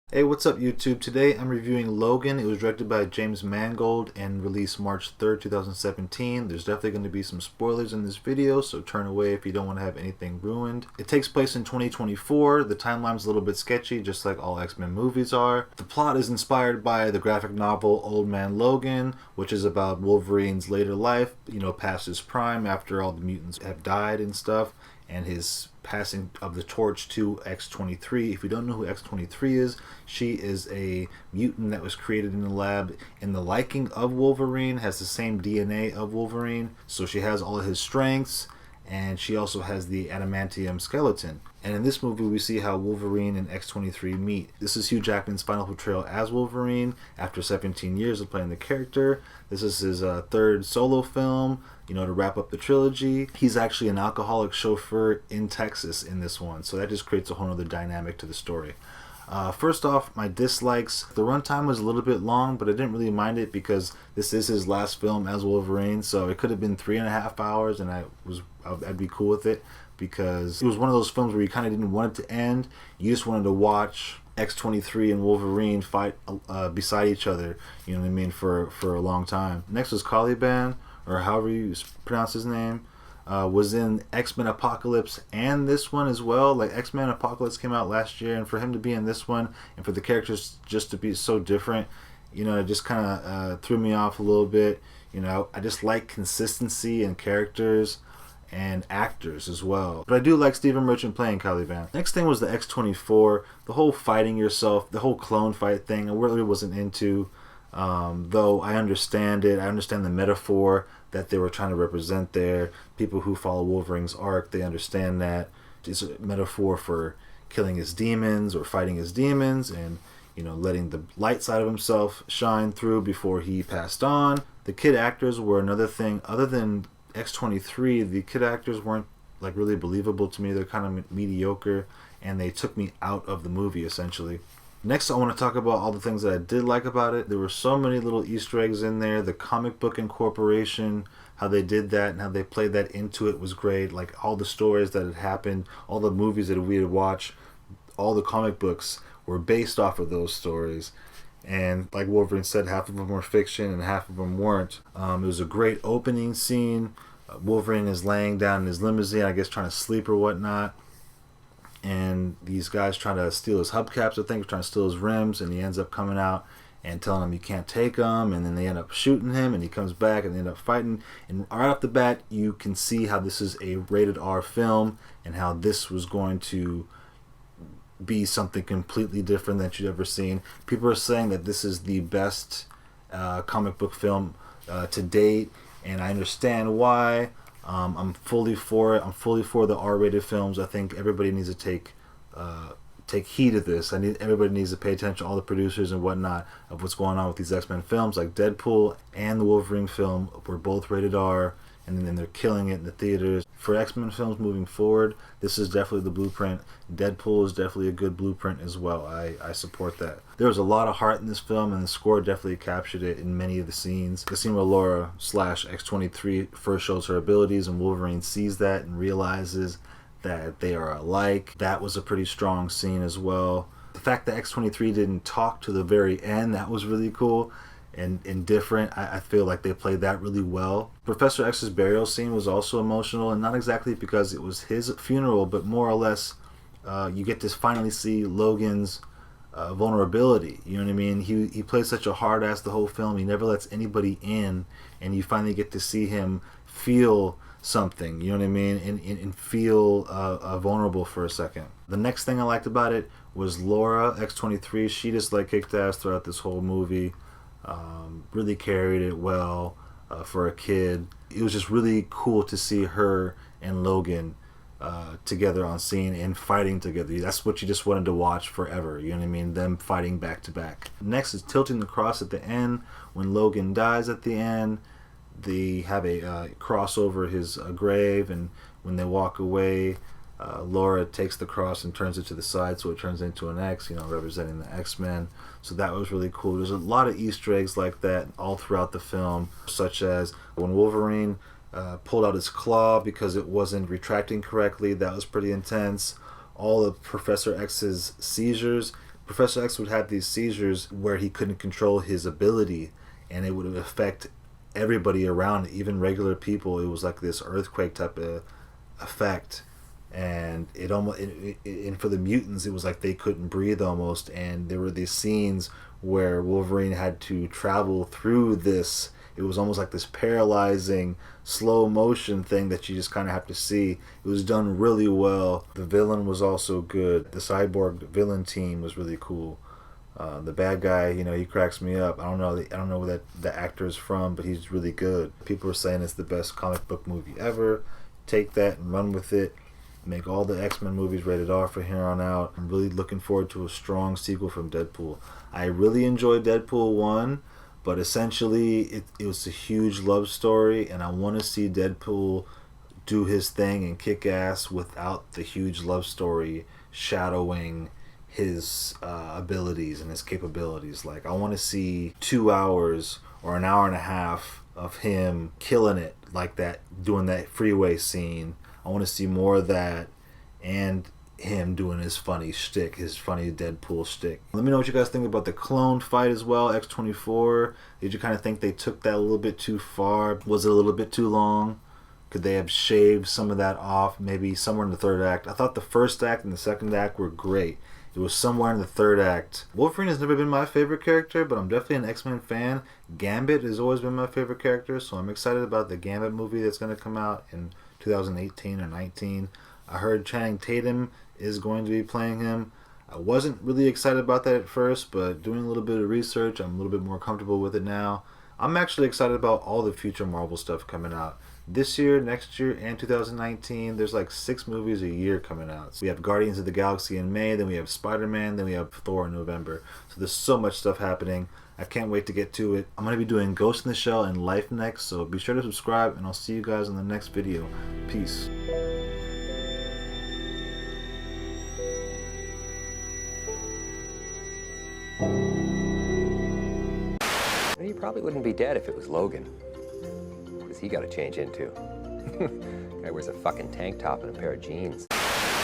Hey, what's up YouTube? Today I'm reviewing Logan. It was directed by James Mangold and released March 3rd, 2017. There's definitely going to be some spoilers in this video, so turn away if you don't want to have anything ruined. It takes place in 2024. The timeline's a little bit sketchy, just like all X-Men movies are. The plot is inspired by the graphic novel Old Man Logan, which is about Wolverine's later life, past his prime after all the mutants have died and stuff, and his passing of the torch to X-23. If you don't know who X-23 is, she is a mutant that was created in the lab in the liking of Wolverine, has the same DNA of Wolverine, so she has all of his strengths, and she also has the adamantium skeleton. And in this movie, we see how Wolverine and X-23 meet. This is Hugh Jackman's final portrayal as Wolverine after 17 years of playing the character. This is his third solo film, to wrap up the trilogy. He's actually an alcoholic chauffeur in Texas in this one, so that just creates a whole other dynamic to the story. First off, my dislikes. The runtime was a little bit long, but I didn't really mind it because this is his last film as Wolverine, so it could have been 3.5 hours and I'd be cool with it, because it was one of those films where you kind of didn't want it to end. You just wanted to watch X-23 and Wolverine fight beside each other, for a long time. Next was Caliban, or however you pronounce his name. Was in X-Men Apocalypse and this one as well. Like, X-Men Apocalypse came out last year, and for him to be in this one and for the characters just to be so different, it just kind of threw me off a little bit. I just like consistency in characters and actors as well. But I do like Stephen Merchant playing Caliban. Next thing was the X-24. The whole fighting yourself, the whole clone fight thing, I really wasn't into. Though I understand it. I understand the metaphor that they were trying to represent there. People who follow Wolverine's arc, they understand that it's a metaphor for killing his demons or fighting his demons, and letting the light side of himself shine through before he passed on. The kid actors were another thing. Other than X-23, the kid actors weren't really believable to me. They're kind of mediocre, and they took me out of the movie essentially. Next, I want to talk about all the things that I did like about it. There were so many little Easter eggs in there. The comic book incorporation, how they did that and how they played that into it was great. Like, all the stories that had happened, all the movies that we had watched, all the comic books were based off of those stories. And like Wolverine said, half of them were fiction and half of them weren't. It was a great opening scene. Wolverine is laying down in his limousine, I guess trying to sleep or whatnot. And these guys trying to steal his hubcaps, I think, trying to steal his rims, and he ends up coming out and telling them you can't take them, and then they end up shooting him, and he comes back, and they end up fighting. And right off the bat, you can see how this is a rated R film, and how this was going to be something completely different than you'd ever seen. People are saying that this is the best comic book film to date, and I understand why. I'm fully for it. I'm fully for the R-rated films. I think everybody needs to take heed of this. Everybody needs to pay attention, all the producers and whatnot, of what's going on with these X-Men films. Like Deadpool and the Wolverine film were both rated R, and then they're killing it in the theaters. For X-Men films moving forward, this is definitely the blueprint. Deadpool is definitely a good blueprint as well. I support that. There was a lot of heart in this film, and the score definitely captured it in many of the scenes. The scene where Laura / X-23 first shows her abilities, and Wolverine sees that and realizes that they are alike. That was a pretty strong scene as well. The fact that X-23 didn't talk to the very end, that was really cool and different. I feel like they played that really well. Professor X's burial scene was also emotional, and not exactly because it was his funeral, but more or less you get to finally see Logan's vulnerability. You know what I mean? He plays such a hard ass the whole film. He never lets anybody in, and you finally get to see him feel something, you know what I mean, and feel vulnerable for a second. The next thing I liked about it was Laura, X-23. She just kicked ass throughout this whole movie. Really carried it well for a kid. It was just really cool to see her and Logan together on scene and fighting together. That's what you just wanted to watch forever, you know what I mean? Them fighting back to back. Next is tilting the cross at the end. When Logan dies at the end, they have a cross over his grave, and when they walk away, Laura takes the cross and turns it to the side, so it turns into an X, representing the X-Men. So that was really cool. There's a lot of Easter eggs like that all throughout the film, such as when Wolverine pulled out his claw because it wasn't retracting correctly. That was pretty intense. All of Professor X's seizures, Professor X would have these seizures where he couldn't control his ability, and it would affect everybody around, even regular people. It was like this earthquake type of effect, and it almost and for the mutants it was like they couldn't breathe almost. And there were these scenes where Wolverine had to travel through this. It was almost like this paralyzing slow motion thing that you just kind of have to see. It was done really well. The villain was also good. The Cyborg villain team was really cool. The bad guy, you know, he cracks me up. I don't know where the actor is from, but he's really good. People are saying it's the best comic book movie ever. Take that and run with it. Make all the X-Men movies rated R from here on out. I'm really looking forward to a strong sequel from Deadpool. I really enjoyed Deadpool 1, but essentially it was a huge love story, and I want to see Deadpool do his thing and kick ass without the huge love story shadowing his abilities and his capabilities. Like, I want to see 2 hours or an hour and a half of him killing it like that, doing that freeway scene. I want to see more of that, and him doing his funny shtick, his funny Deadpool shtick. Let me know what you guys think about the clone fight as well, X-24. Did you kind of think they took that a little bit too far? Was it a little bit too long? Could they have shaved some of that off, maybe somewhere in the third act? I thought the first act and the second act were great. It was somewhere in the third act. Wolverine has never been my favorite character, but I'm definitely an X-Men fan. Gambit has always been my favorite character, so I'm excited about the Gambit movie that's going to come out in 2018 or 19. I heard Channing Tatum is going to be playing him. I wasn't really excited about that at first, but doing a little bit of research, I'm a little bit more comfortable with it now. I'm actually excited about all the future Marvel stuff coming out. This year, next year, and 2019, there's like 6 movies a year coming out. So we have Guardians of the Galaxy in May, then we have Spider-Man, then we have Thor in November. So there's so much stuff happening. I can't wait to get to it. I'm going to be doing Ghost in the Shell and Life next, so be sure to subscribe, and I'll see you guys in the next video. Peace. He probably wouldn't be dead if it was Logan. What has he got to change into? Guy wears a fucking tank top and a pair of jeans.